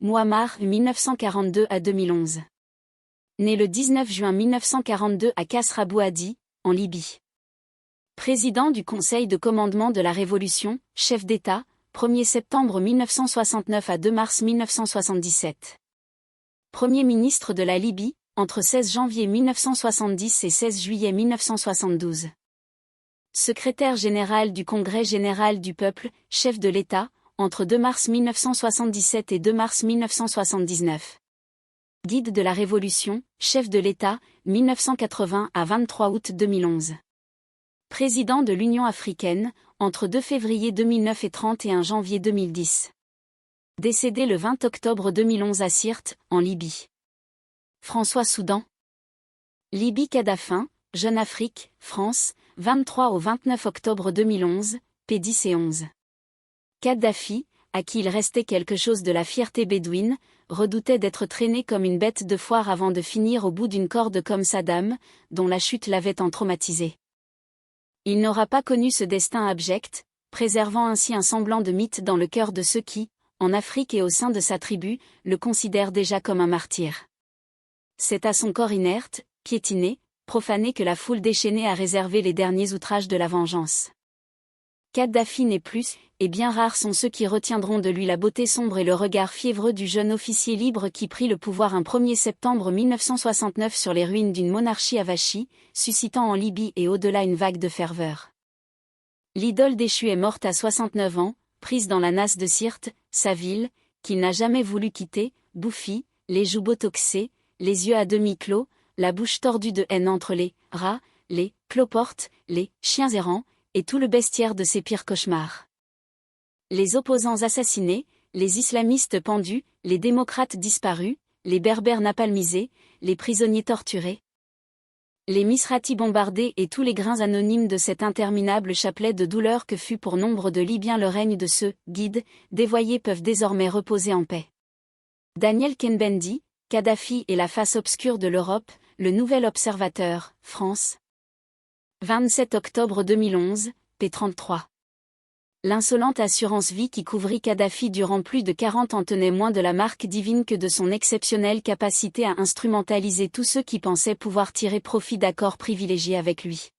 Mouammar 1942 à 2011. Né le 19 juin 1942 à Kasr Abu Hadi, en Libye. Président du Conseil de commandement de la Révolution, chef d'État, 1er septembre 1969 à 2 mars 1977. Premier ministre de la Libye, entre 16 janvier 1970 et 16 juillet 1972. Secrétaire général du Congrès général du peuple, chef de l'État, entre 2 mars 1977 et 2 mars 1979. Guide de la Révolution, chef de l'État, 1980 à 23 août 2011. Président de l'Union africaine, entre 2 février 2009 et 31 janvier 2010. Décédé le 20 octobre 2011 à Sirte, en Libye. François Soudan. Libye Kadhafin, Jeune Afrique, France, 23 au 29 octobre 2011, p. 10 et 11. Kadhafi, à qui il restait quelque chose de la fierté bédouine, redoutait d'être traîné comme une bête de foire avant de finir au bout d'une corde comme Saddam, dont la chute l'avait tant traumatisé. Il n'aura pas connu ce destin abject, préservant ainsi un semblant de mythe dans le cœur de ceux qui, en Afrique et au sein de sa tribu, le considèrent déjà comme un martyr. C'est à son corps inerte, piétiné, profané que la foule déchaînée a réservé les derniers outrages de la vengeance. Kadhafi n'est plus, et bien rares sont ceux qui retiendront de lui la beauté sombre et le regard fiévreux du jeune officier libre qui prit le pouvoir un 1er septembre 1969 sur les ruines d'une monarchie avachie, suscitant en Libye et au-delà une vague de ferveur. L'idole déchue est morte à 69 ans, prise dans la nasse de Sirte, sa ville, qu'il n'a jamais voulu quitter, bouffie, les joues botoxées, les yeux à demi clos, la bouche tordue de haine entre les rats, les cloportes, les chiens errants, et tout le bestiaire de ses pires cauchemars. Les opposants assassinés, les islamistes pendus, les démocrates disparus, les berbères napalmisés, les prisonniers torturés. Les misratis bombardés et tous les grains anonymes de cet interminable chapelet de douleur que fut pour nombre de Libyens le règne de ceux, guides, dévoyés peuvent désormais reposer en paix. Daniel Kenbendi, Kadhafi et la face obscure de l'Europe, le nouvel observateur, France. 27 octobre 2011, p. 33. L'insolente assurance vie qui couvrit Kadhafi durant plus de 40 ans tenait moins de la marque divine que de son exceptionnelle capacité à instrumentaliser tous ceux qui pensaient pouvoir tirer profit d'accords privilégiés avec lui.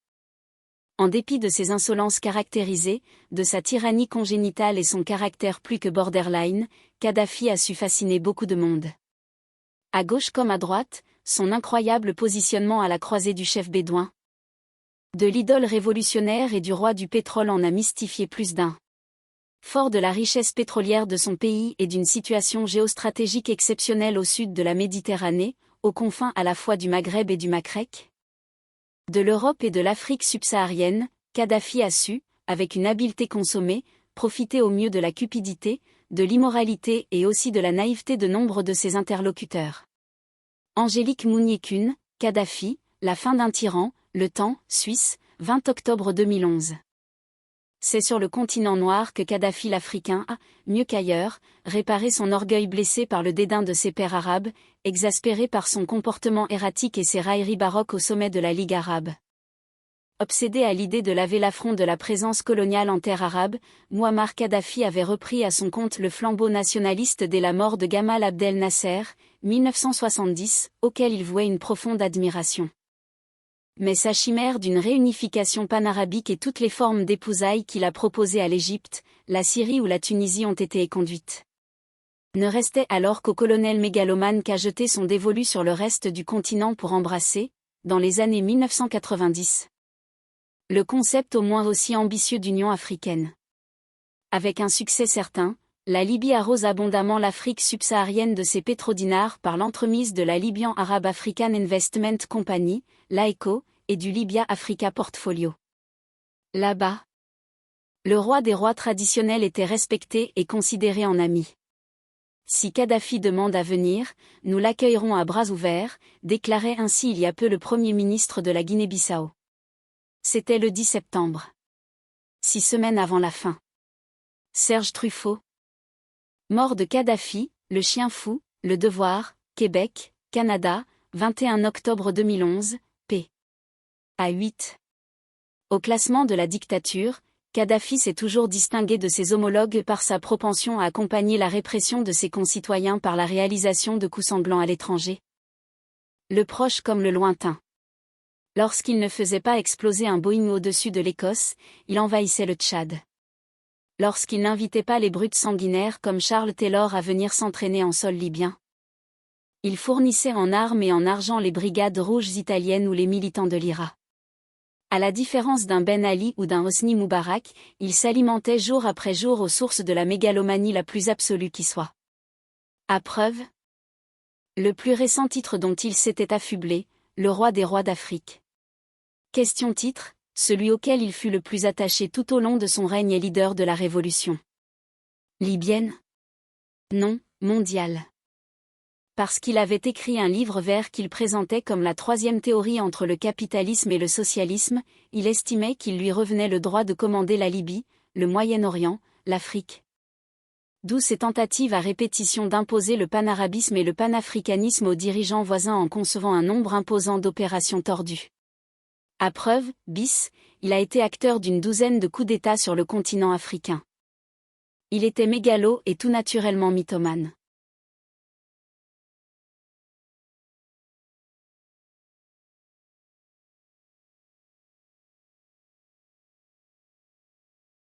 En dépit de ses insolences caractérisées, de sa tyrannie congénitale et son caractère plus que borderline, Kadhafi a su fasciner beaucoup de monde. À gauche comme à droite, son incroyable positionnement à la croisée du chef bédouin, de l'idole révolutionnaire et du roi du pétrole en a mystifié plus d'un. Fort de la richesse pétrolière de son pays et d'une situation géostratégique exceptionnelle au sud de la Méditerranée, aux confins à la fois du Maghreb et du Macrec, de l'Europe et de l'Afrique subsaharienne, Kadhafi a su, avec une habileté consommée, profiter au mieux de la cupidité, de l'immoralité et aussi de la naïveté de nombre de ses interlocuteurs. Angélique Mounier-Kuhn, Kadhafi, la fin d'un tyran, Le Temps, Suisse, 20 octobre 2011. C'est sur le continent noir que Kadhafi l'Africain a, mieux qu'ailleurs, réparé son orgueil blessé par le dédain de ses pairs arabes, exaspéré par son comportement erratique et ses railleries baroques au sommet de la Ligue arabe. Obsédé à l'idée de laver l'affront de la présence coloniale en terre arabe, Mouammar Kadhafi avait repris à son compte le flambeau nationaliste dès la mort de Gamal Abdel Nasser, 1970, auquel il vouait une profonde admiration. Mais sa chimère d'une réunification panarabique et toutes les formes d'épousailles qu'il a proposées à l'Égypte, la Syrie ou la Tunisie ont été éconduites. Ne restait alors qu'au colonel mégalomane qu'à jeter son dévolu sur le reste du continent pour embrasser, dans les années 1990, le concept au moins aussi ambitieux d'Union africaine. Avec un succès certain, la Libye arrose abondamment l'Afrique subsaharienne de ses pétrodinars par l'entremise de la Libyan Arab African Investment Company, l'AECO, et du Libya Africa Portfolio. Là-bas, le roi des rois traditionnels était respecté et considéré en ami. Si Kadhafi demande à venir, nous l'accueillerons à bras ouverts, déclarait ainsi il y a peu le Premier ministre de la Guinée-Bissau. C'était le 10 septembre. 6 semaines avant la fin. Serge Truffaut. Mort de Kadhafi, Le Chien Fou, Le Devoir, Québec, Canada, 21 octobre 2011, p. à 8. Au classement de la dictature, Kadhafi s'est toujours distingué de ses homologues par sa propension à accompagner la répression de ses concitoyens par la réalisation de coups sanglants à l'étranger. Le proche comme le lointain. Lorsqu'il ne faisait pas exploser un Boeing au-dessus de l'Écosse, il envahissait le Tchad. Lorsqu'il n'invitait pas les brutes sanguinaires comme Charles Taylor à venir s'entraîner en sol libyen. Il fournissait en armes et en argent les brigades rouges italiennes ou les militants de l'IRA. À la différence d'un Ben Ali ou d'un Hosni Moubarak, il s'alimentait jour après jour aux sources de la mégalomanie la plus absolue qui soit. À preuve, le plus récent titre dont il s'était affublé, le roi des rois d'Afrique. Question titre, celui auquel il fut le plus attaché tout au long de son règne et leader de la révolution. Libyenne? Non, mondiale. Parce qu'il avait écrit un livre vert qu'il présentait comme la troisième théorie entre le capitalisme et le socialisme, il estimait qu'il lui revenait le droit de commander la Libye, le Moyen-Orient, l'Afrique. D'où ces tentatives à répétition d'imposer le panarabisme et le panafricanisme aux dirigeants voisins en concevant un nombre imposant d'opérations tordues. À preuve, bis, il a été acteur d'une douzaine de coups d'État sur le continent africain. Il était mégalo et tout naturellement mythomane.